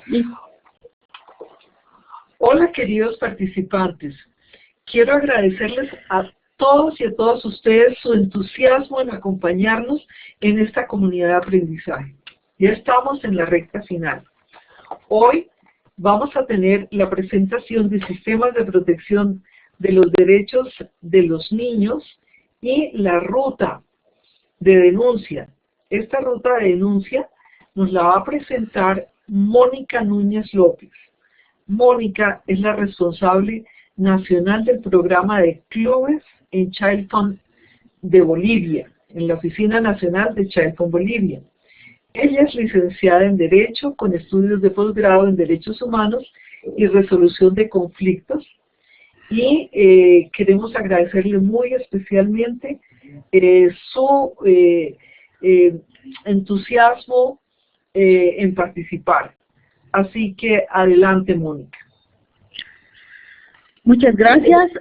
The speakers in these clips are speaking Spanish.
Listo. Hola queridos participantes, quiero agradecerles a todos y a todas ustedes su entusiasmo en acompañarnos en esta comunidad de aprendizaje. Ya estamos en la recta final. Hoy vamos a tener la presentación de sistemas de protección de los derechos de los niños y la ruta de denuncia. Esta ruta de denuncia nos la va a presentar Mónica Núñez López. Mónica es la responsable nacional del programa de clubes en Child Fund de Bolivia, en la Oficina Nacional de Child Fund Bolivia. Ella es licenciada en Derecho con estudios de posgrado en Derechos Humanos y Resolución de Conflictos. Y queremos agradecerle muy especialmente su entusiasmo en participar. Así que adelante, Mónica. Muchas gracias.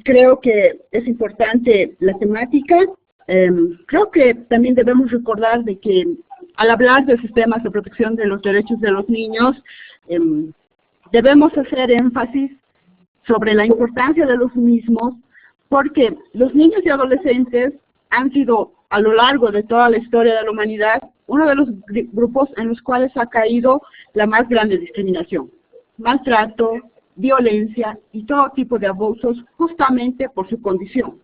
Creo que es importante la temática. Creo que también debemos recordar de que al hablar de sistemas de protección de los derechos de los niños, debemos hacer énfasis sobre la importancia de los mismos, porque los niños y adolescentes han sido, a lo largo de toda la historia de la humanidad, uno de los grupos en los cuales ha caído la más grande discriminación, maltrato, violencia y todo tipo de abusos justamente por su condición.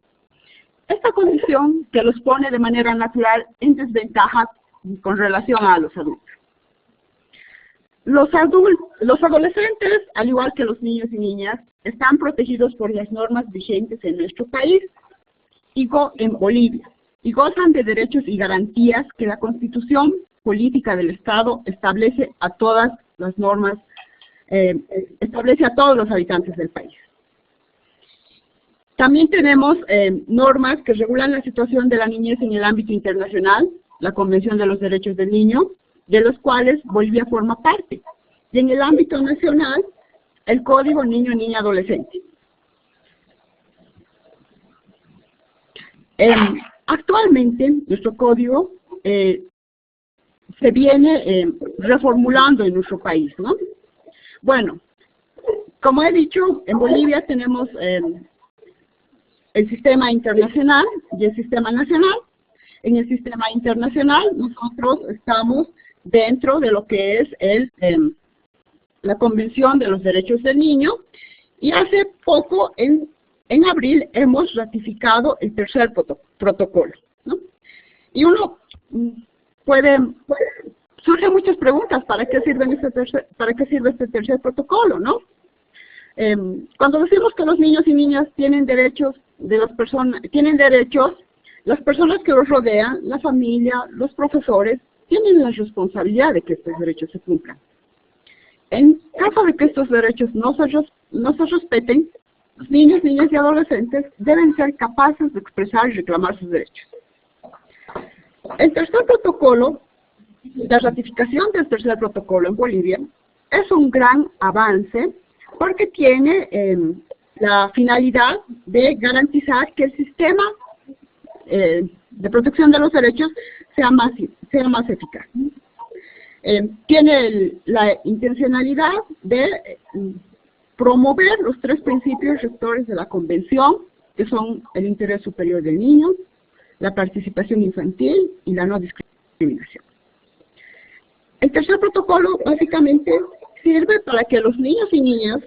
Esta condición que los pone de manera natural en desventaja con relación a los adultos. Los adolescentes, al igual que los niños y niñas, están protegidos por las normas vigentes en nuestro país y en Bolivia, y gozan de derechos y garantías que la Constitución Política del Estado establece a todas las normas, establece a todos los habitantes del país. También tenemos normas que regulan la situación de la niñez en el ámbito internacional, la Convención de los Derechos del Niño, de los cuales Bolivia forma parte, y en el ámbito nacional, el Código Niño-Niña-Adolescente. Actualmente, nuestro código se viene reformulando en nuestro país, ¿no? Bueno, como he dicho, en Bolivia tenemos el sistema internacional y el sistema nacional. En el sistema internacional nosotros estamos dentro de lo que es la Convención de los Derechos del Niño, y hace poco, en abril, hemos ratificado el tercer protocolo, ¿no? Y uno surgen muchas preguntas: ¿para qué sirve este tercer protocolo, no? Cuando decimos que los niños y niñas tienen derechos, las personas que los rodean, la familia, los profesores, tienen la responsabilidad de que estos derechos se cumplan. En caso de que estos derechos no se respeten, los niños, niñas y adolescentes deben ser capaces de expresar y reclamar sus derechos. El tercer protocolo, la ratificación del tercer protocolo en Bolivia, es un gran avance porque tiene la finalidad de garantizar que el sistema de protección de los derechos sea más eficaz. Tiene la intencionalidad de promover los tres principios rectores de la Convención, que son el interés superior del niño, la participación infantil y la no discriminación. El tercer protocolo básicamente sirve para que los niños y niñas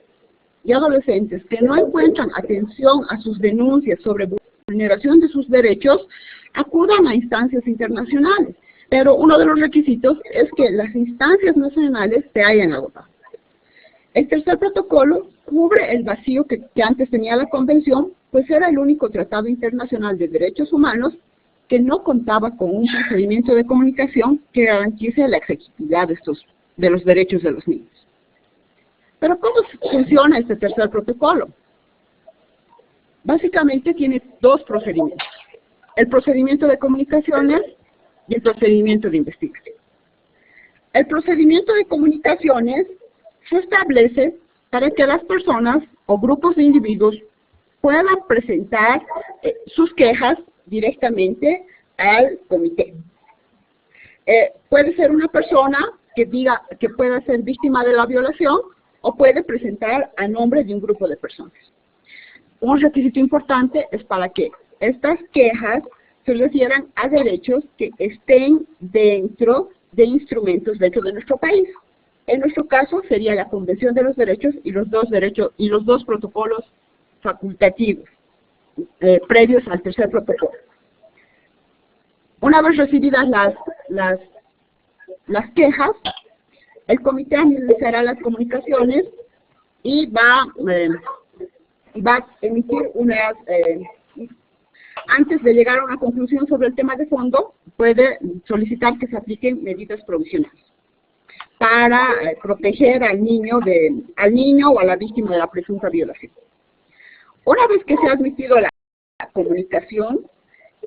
y adolescentes que no encuentran atención a sus denuncias sobre vulneración de sus derechos acudan a instancias internacionales, pero uno de los requisitos es que las instancias nacionales se hayan agotado. El tercer protocolo cubre el vacío que antes tenía la Convención, pues era el único tratado internacional de derechos humanos que no contaba con un procedimiento de comunicación que garantice la executividad de los derechos de los niños. Pero ¿cómo funciona este tercer protocolo? Básicamente tiene dos procedimientos: el procedimiento de comunicaciones y el procedimiento de investigación. El procedimiento de comunicaciones se establece para que las personas o grupos de individuos puedan presentar sus quejas directamente al comité. Puede ser una persona que diga que pueda ser víctima de la violación o puede presentar a nombre de un grupo de personas. Un requisito importante es para que estas quejas se refieran a derechos que estén dentro de instrumentos dentro de nuestro país. En nuestro caso sería la Convención de los Derechos y los dos protocolos facultativos previos al tercer protocolo. Una vez recibidas las quejas, el comité analizará las comunicaciones y va a emitir unas, antes de llegar a una conclusión sobre el tema de fondo, puede solicitar que se apliquen medidas provisionales para proteger al niño o a la víctima de la presunta violación. Una vez que se ha admitido la comunicación,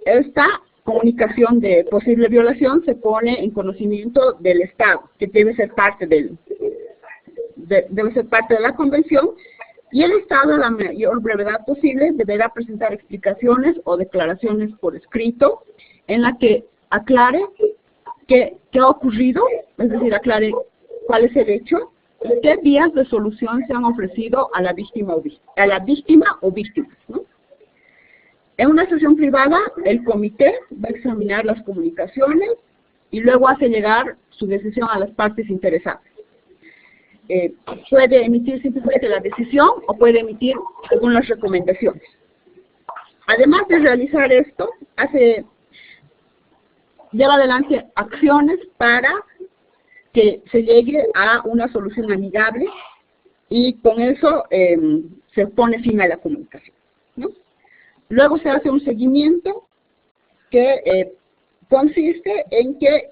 esta comunicación de posible violación se pone en conocimiento del Estado, que debe ser parte de la Convención, y el Estado, a la mayor brevedad posible, deberá presentar explicaciones o declaraciones por escrito en la que aclare qué ha ocurrido, es decir, aclare cuál es el hecho y qué vías de solución se han ofrecido a la víctima o víctimas, ¿no? En una sesión privada, el comité va a examinar las comunicaciones y luego hace llegar su decisión a las partes interesadas. Puede emitir simplemente la decisión o puede emitir algunas recomendaciones. Además de realizar esto, lleva adelante acciones para que se llegue a una solución amigable y con eso se pone fin a la comunicación, ¿no? Luego se hace un seguimiento que consiste en que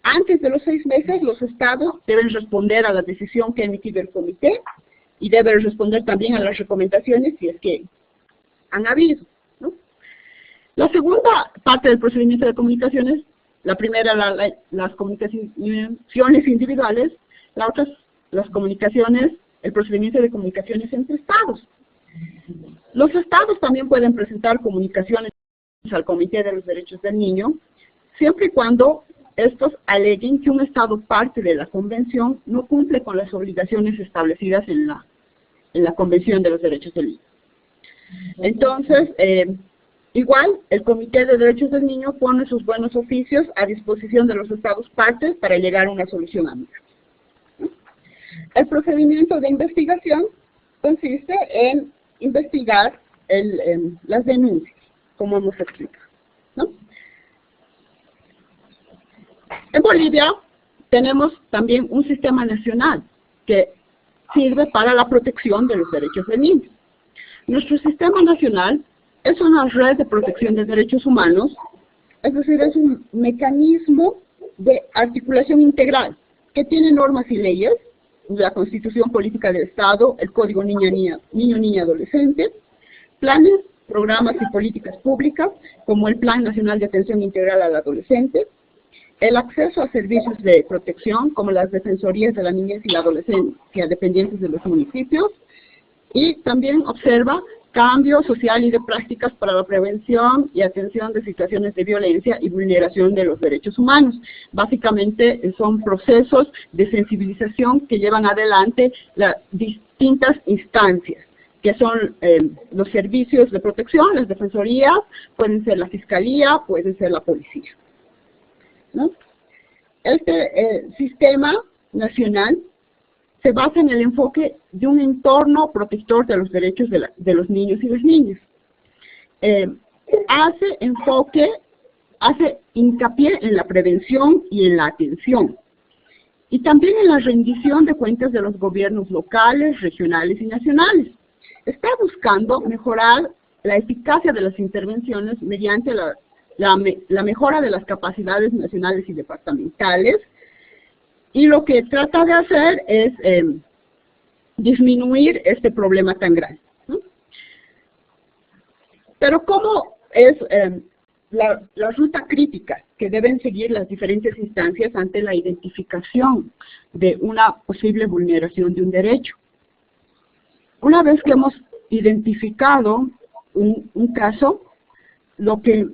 antes de los 6 meses los estados deben responder a la decisión que ha emitido el comité y deben responder también a las recomendaciones si es que han habido, ¿no? La segunda parte del procedimiento de comunicaciones, la primera las comunicaciones individuales, la otra las comunicaciones, el procedimiento de comunicaciones entre estados. Los estados también pueden presentar comunicaciones al Comité de los Derechos del Niño, siempre y cuando estos aleguen que un estado parte de la convención no cumple con las obligaciones establecidas en la Convención de los Derechos del Niño. Entonces, igual, el Comité de Derechos del Niño pone sus buenos oficios a disposición de los estados partes para llegar a una solución amigable. El procedimiento de investigación consiste en investigar las denuncias, como hemos explicado, ¿no? En Bolivia tenemos también un sistema nacional que sirve para la protección de los derechos del niño. Nuestro sistema nacional es una red de protección de derechos humanos, es decir, es un mecanismo de articulación integral que tiene normas y leyes, la Constitución Política del Estado, el Código Niño-Niña Adolescente, planes, programas y políticas públicas, como el Plan Nacional de Atención Integral al Adolescente, el acceso a servicios de protección, como las defensorías de la niñez y la adolescencia dependientes de los municipios, y también observa cambio social y de prácticas para la prevención y atención de situaciones de violencia y vulneración de los derechos humanos. Básicamente son procesos de sensibilización que llevan adelante las distintas instancias, que son los servicios de protección, las defensorías, pueden ser la fiscalía, pueden ser la policía, ¿no? Este sistema nacional se basa en el enfoque de un entorno protector de los derechos de los niños y las niñas. Hace hincapié en la prevención y en la atención, y también en la rendición de cuentas de los gobiernos locales, regionales y nacionales. Está buscando mejorar la eficacia de las intervenciones mediante la mejora de las capacidades nacionales y departamentales, y lo que trata de hacer es disminuir este problema tan grande, ¿no? Pero ¿cómo es la ruta crítica que deben seguir las diferentes instancias ante la identificación de una posible vulneración de un derecho? Una vez que hemos identificado un caso, lo que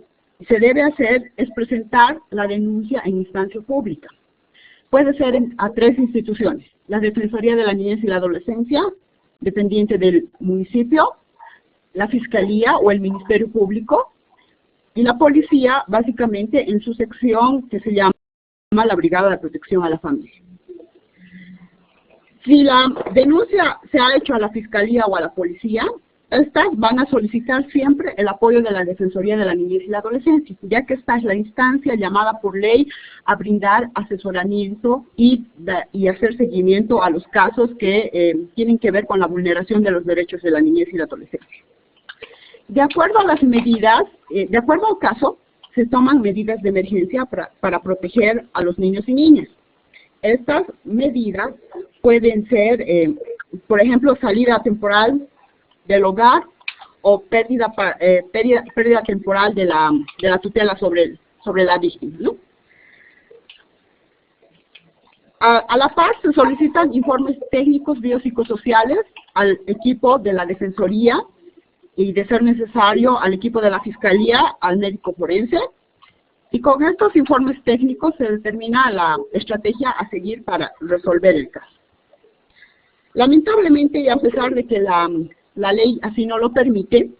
se debe hacer es presentar la denuncia en instancia pública. puede ser a 3 instituciones: la Defensoría de la Niñez y la Adolescencia, dependiente del municipio, la Fiscalía o el Ministerio Público, y la Policía, básicamente en su sección que se llama la Brigada de Protección a la Familia. Si la denuncia se ha hecho a la Fiscalía o a la Policía, estas van a solicitar siempre el apoyo de la Defensoría de la Niñez y la Adolescencia, ya que esta es la instancia llamada por ley a brindar asesoramiento y hacer seguimiento a los casos que tienen que ver con la vulneración de los derechos de la niñez y la adolescencia. De acuerdo a las medidas, de acuerdo al caso, se toman medidas de emergencia para proteger a los niños y niñas. Estas medidas pueden ser, por ejemplo, salida temporal del hogar o pérdida temporal de la tutela sobre la víctima, ¿no? A la par se solicitan informes técnicos biopsicosociales al equipo de la Defensoría y, de ser necesario, al equipo de la Fiscalía, al médico forense. Y con estos informes técnicos se determina la estrategia a seguir para resolver el caso. Lamentablemente, y a pesar de que la ley así no lo permite,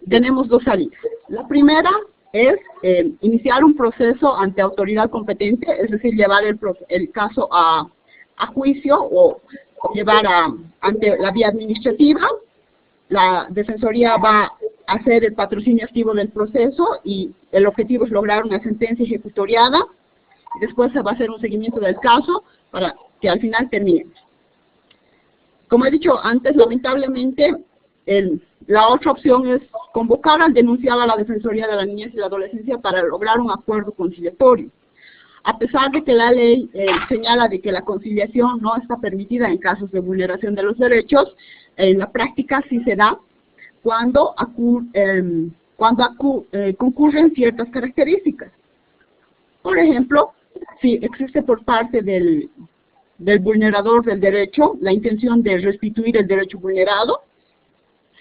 tenemos 2 salidas. La primera es iniciar un proceso ante autoridad competente, es decir, llevar el caso a juicio o llevar ante la vía administrativa. La Defensoría va a hacer el patrocinio activo del proceso y el objetivo es lograr una sentencia ejecutoriada. Después se va a hacer un seguimiento del caso para que al final termine. Como he dicho antes, lamentablemente, la otra opción es convocar al denunciado a la Defensoría de la Niñez y la Adolescencia para lograr un acuerdo conciliatorio. A pesar de que la ley señala de que la conciliación no está permitida en casos de vulneración de los derechos, en la práctica sí se da cuando concurren ciertas características. Por ejemplo, si existe por parte del vulnerador del derecho la intención de restituir el derecho vulnerado,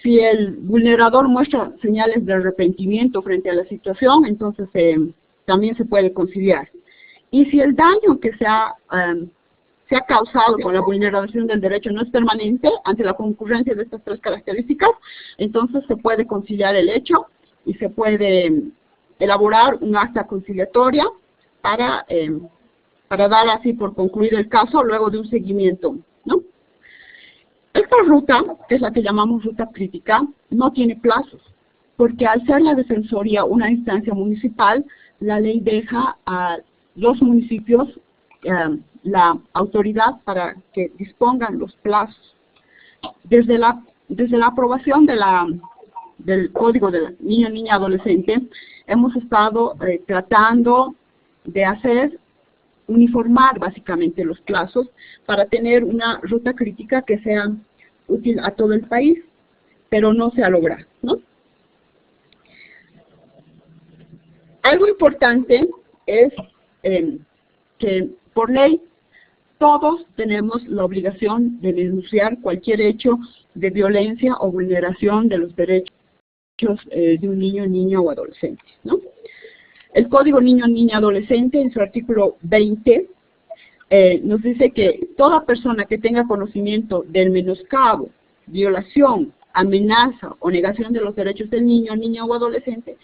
si el vulnerador muestra señales de arrepentimiento frente a la situación, entonces también se puede conciliar. Y si el daño que se ha causado con la vulneración del derecho no es permanente ante la concurrencia de estas 3 características, entonces se puede conciliar el hecho y se puede elaborar un acta conciliatoria para dar así por concluido el caso luego de un seguimiento, ¿no? Esta ruta, que es la que llamamos ruta crítica, no tiene plazos, porque al ser la Defensoría una instancia municipal, la ley deja a los municipios la autoridad para que dispongan los plazos. Desde la aprobación del Código de Niño, Niña, Adolescente, hemos estado tratando de uniformar básicamente los plazos para tener una ruta crítica que sea útil a todo el país, pero no se ha logrado, ¿no? Algo importante es que por ley todos tenemos la obligación de denunciar cualquier hecho de violencia o vulneración de los derechos de un niño, niña o adolescente, ¿no? El Código Niño, Niña, Adolescente, en su artículo 20, nos dice que toda persona que tenga conocimiento del menoscabo, violación, amenaza o negación de los derechos del niño, niña o adolescente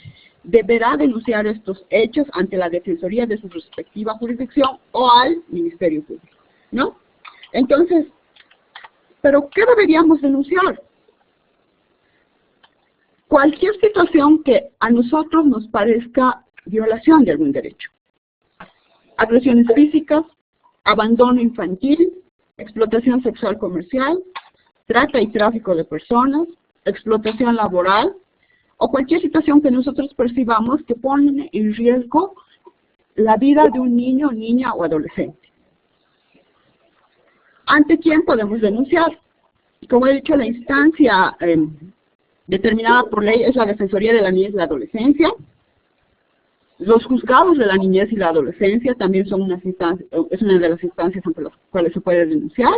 deberá denunciar estos hechos ante la Defensoría de su respectiva jurisdicción o al Ministerio Público, ¿no? Entonces, ¿pero qué deberíamos denunciar? Cualquier situación que a nosotros nos parezca violación de algún derecho. Agresiones físicas, abandono infantil, explotación sexual comercial, trata y tráfico de personas, explotación laboral, o cualquier situación que nosotros percibamos que pone en riesgo la vida de un niño, niña o adolescente. ¿Ante quién podemos denunciar? Como he dicho, la instancia determinada por ley es la Defensoría de la Niñez y la Adolescencia. Los juzgados de la niñez y la adolescencia también son es una de las instancias ante las cuales se puede denunciar.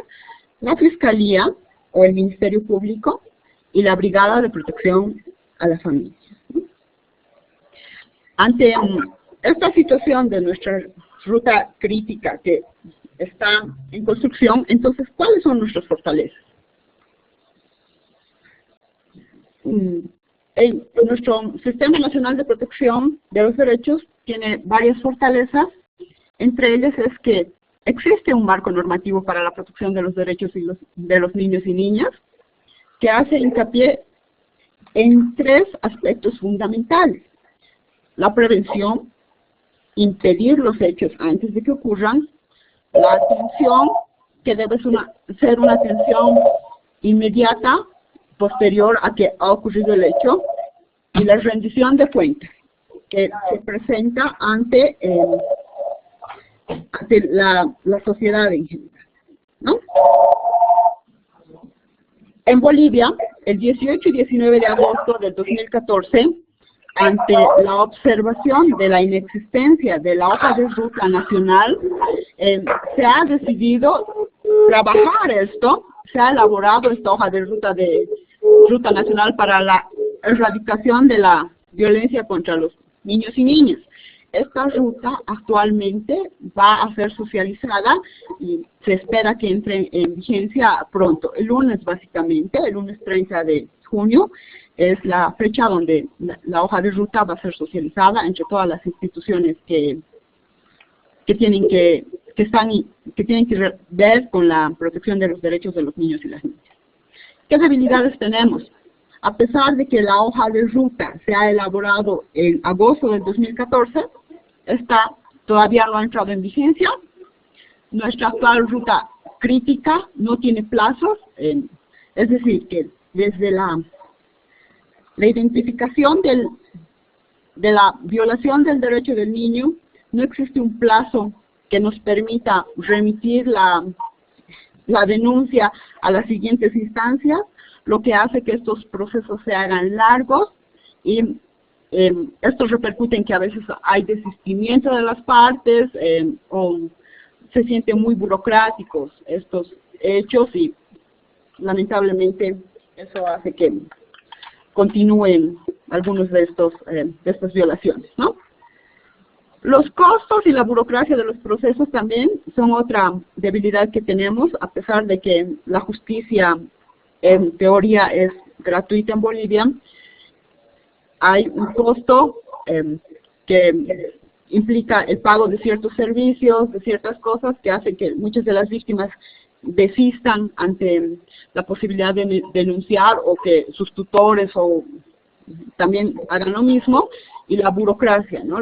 La Fiscalía o el Ministerio Público y la Brigada de Protección a la Familia. Ante esta situación de nuestra ruta crítica que está en construcción. Entonces, ¿cuáles son nuestras fortalezas? Nuestro Sistema Nacional de Protección de los Derechos tiene varias fortalezas. Entre ellas es que existe un marco normativo para la protección de los derechos de los niños y niñas, que hace hincapié en 3 aspectos fundamentales: la prevención, impedir los hechos antes de que ocurran; la atención, que debe ser una atención inmediata, posterior a que ha ocurrido el hecho; y la rendición de cuentas, que se presenta ante la sociedad en general, ¿no? En Bolivia, el 18 y 19 de agosto del 2014, ante la observación de la inexistencia de la hoja de ruta nacional, se ha decidido trabajar esto, se ha elaborado esta hoja de ruta nacional para la erradicación de la violencia contra los niños y niñas. Esta ruta actualmente va a ser socializada y se espera que entre en vigencia pronto. El lunes, básicamente, el lunes 30 de junio, es la fecha donde la hoja de ruta va a ser socializada entre todas las instituciones que tienen que ver con la protección de los derechos de los niños y las niñas. ¿Qué debilidades tenemos? A pesar de que la hoja de ruta se ha elaborado en agosto del 2014, esta todavía no ha entrado en vigencia. Nuestra actual ruta crítica no tiene plazos, es decir, que desde la identificación de la violación del derecho del niño, no existe un plazo que nos permita remitir la denuncia a las siguientes instancias, lo que hace que estos procesos se hagan largos y esto repercute en que a veces hay desistimiento de las partes o se sienten muy burocráticos estos hechos y lamentablemente eso hace que continúen algunos de estas violaciones, ¿no? Los costos y la burocracia de los procesos también son otra debilidad que tenemos, a pesar de que la justicia en teoría es gratuita en Bolivia. Hay un costo que implica el pago de ciertos servicios, de ciertas cosas, que hace que muchas de las víctimas desistan ante la posibilidad de denunciar o que sus tutores o también hagan lo mismo. Y la burocracia, ¿no?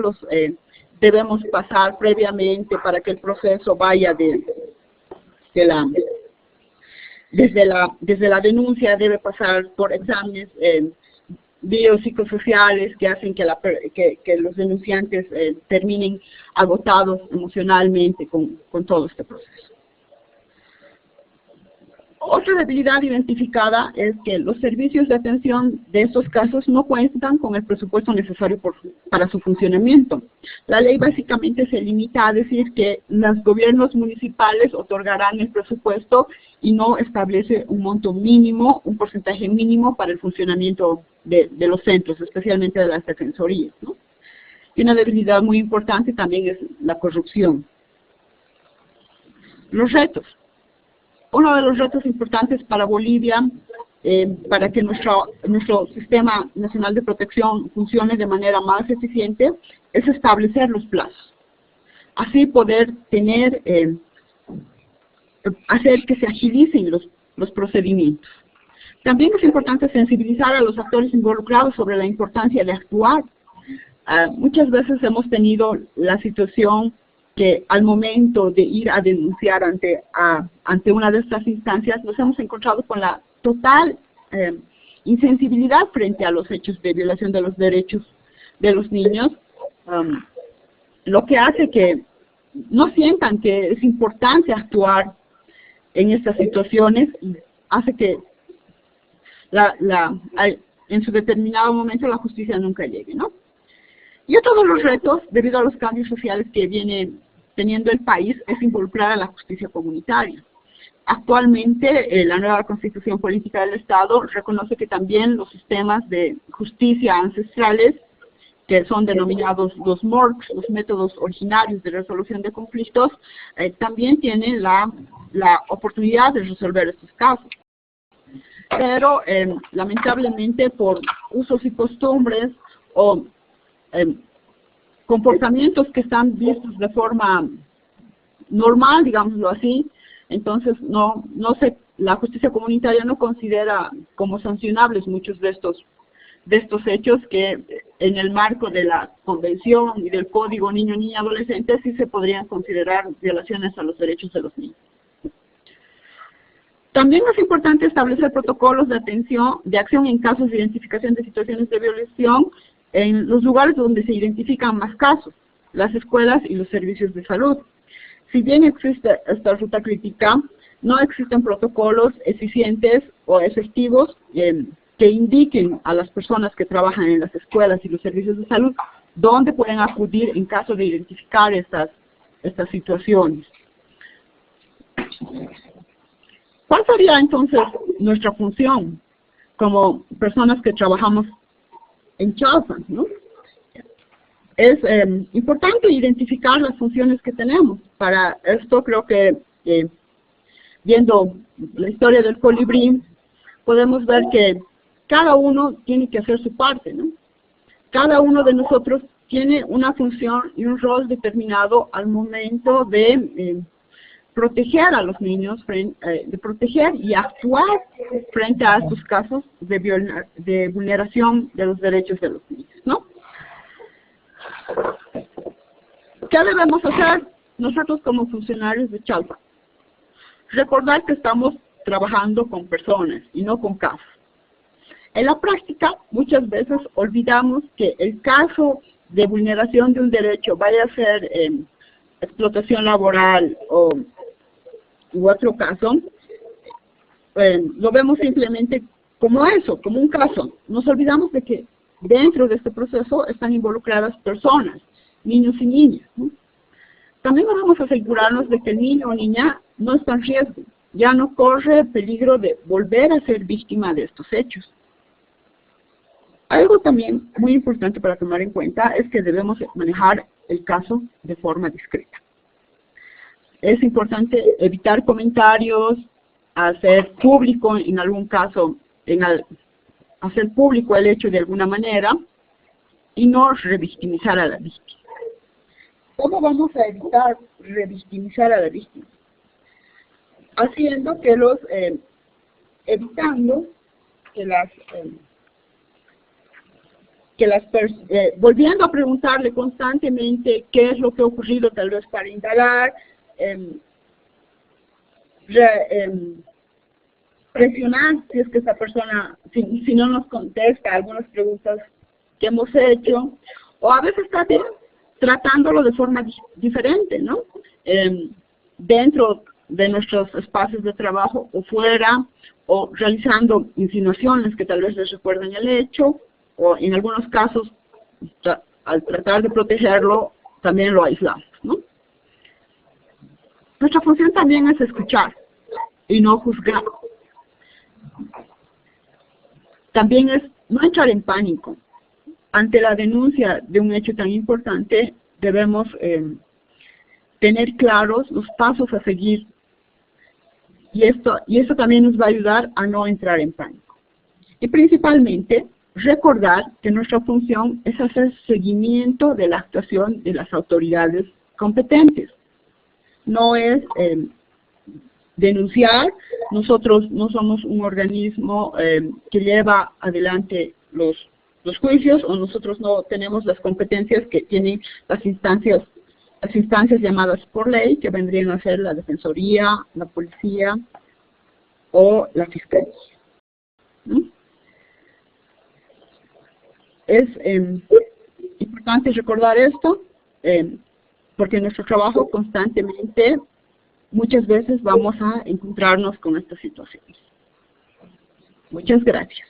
Debemos pasar previamente para que el proceso vaya desde la denuncia, debe pasar por exámenes biopsicosociales que hacen que los denunciantes terminen agotados emocionalmente con todo este proceso. Otra debilidad identificada es que los servicios de atención de estos casos no cuentan con el presupuesto necesario para su funcionamiento. La ley básicamente se limita a decir que los gobiernos municipales otorgarán el presupuesto y no establece un monto mínimo, un porcentaje mínimo para el funcionamiento de los centros, especialmente de las defensorías, ¿no? Y una debilidad muy importante también es la corrupción. Los retos. Uno de los retos importantes para Bolivia, para que nuestro Sistema Nacional de Protección funcione de manera más eficiente, es establecer los plazos. Así poder hacer que se agilicen los procedimientos. También es importante sensibilizar a los actores involucrados sobre la importancia de actuar. Muchas veces hemos tenido la situación que al momento de ir a denunciar ante una de estas instancias nos hemos encontrado con la total insensibilidad frente a los hechos de violación de los derechos de los niños, lo que hace que no sientan que es importante actuar en estas situaciones y hace que en su determinado momento la justicia nunca llegue, ¿no? Y otro de los retos, debido a los cambios sociales que viene teniendo el país, es involucrar a la justicia comunitaria. Actualmente, la nueva Constitución Política del Estado reconoce que también los sistemas de justicia ancestrales que son denominados los MORCs, los métodos originarios de resolución de conflictos, también tienen la oportunidad de resolver estos casos. Pero lamentablemente por usos y costumbres o comportamientos que están vistos de forma normal, digámoslo así, entonces la justicia comunitaria no considera como sancionables muchos de estos hechos que en el marco de la Convención y del Código Niño, Niña, Adolescente sí se podrían considerar violaciones a los derechos de los niños. También es importante establecer protocolos de acción en casos de identificación de situaciones de violación en los lugares donde se identifican más casos, las escuelas y los servicios de salud. Si bien existe esta ruta crítica, no existen protocolos eficientes o efectivos que indiquen a las personas que trabajan en las escuelas y los servicios de salud dónde pueden acudir en caso de identificar estas situaciones. ¿Cuál sería entonces nuestra función como personas que trabajamos en Chalfant, ¿no? Es importante identificar las funciones que tenemos. Para esto creo que viendo la historia del colibrí, podemos ver que cada uno tiene que hacer su parte, ¿no? Cada uno de nosotros tiene una función y un rol determinado al momento de proteger a los niños, de proteger y actuar frente a estos casos de vulneración de los derechos de los niños, ¿no? ¿Qué debemos hacer nosotros como funcionarios de Chalfant? Recordar que estamos trabajando con personas y no con casos. En la práctica, muchas veces olvidamos que el caso de vulneración de un derecho, vaya a ser explotación laboral u otro caso, lo vemos simplemente como eso, como un caso. Nos olvidamos de que dentro de este proceso están involucradas personas, niños y niñas, ¿no? También debemos asegurarnos de que el niño o niña no está en riesgo, ya no corre peligro de volver a ser víctima de estos hechos. Algo también muy importante para tomar en cuenta es que debemos manejar el caso de forma discreta. Es importante evitar comentarios, hacer público en algún caso, hacer público el hecho de alguna manera y no revictimizar a la víctima. ¿Cómo vamos a evitar revictimizar a la víctima? Haciendo que evitando que volviendo a preguntarle constantemente qué es lo que ha ocurrido, tal vez para indagar, presionar si es que esa persona, si no nos contesta algunas preguntas que hemos hecho, o a veces también tratándolo de forma diferente, ¿no? Dentro de nuestros espacios de trabajo o fuera, o realizando insinuaciones que tal vez les recuerden el hecho, o en algunos casos, al tratar de protegerlo, también lo aislamos, ¿no? Nuestra función también es escuchar y no juzgar. También es no entrar en pánico. Ante la denuncia de un hecho tan importante, debemos tener claros los pasos a seguir. Y esto también nos va a ayudar a no entrar en pánico. Y principalmente, recordar que nuestra función es hacer seguimiento de la actuación de las autoridades competentes. No es denunciar. Nosotros no somos un organismo que lleva adelante los juicios, o nosotros no tenemos las competencias que tienen las instancias llamadas por ley, que vendrían a ser la Defensoría, la Policía o la Fiscalía. ¿Mm? Es importante recordar esto, porque en nuestro trabajo constantemente, muchas veces vamos a encontrarnos con estas situaciones. Muchas gracias.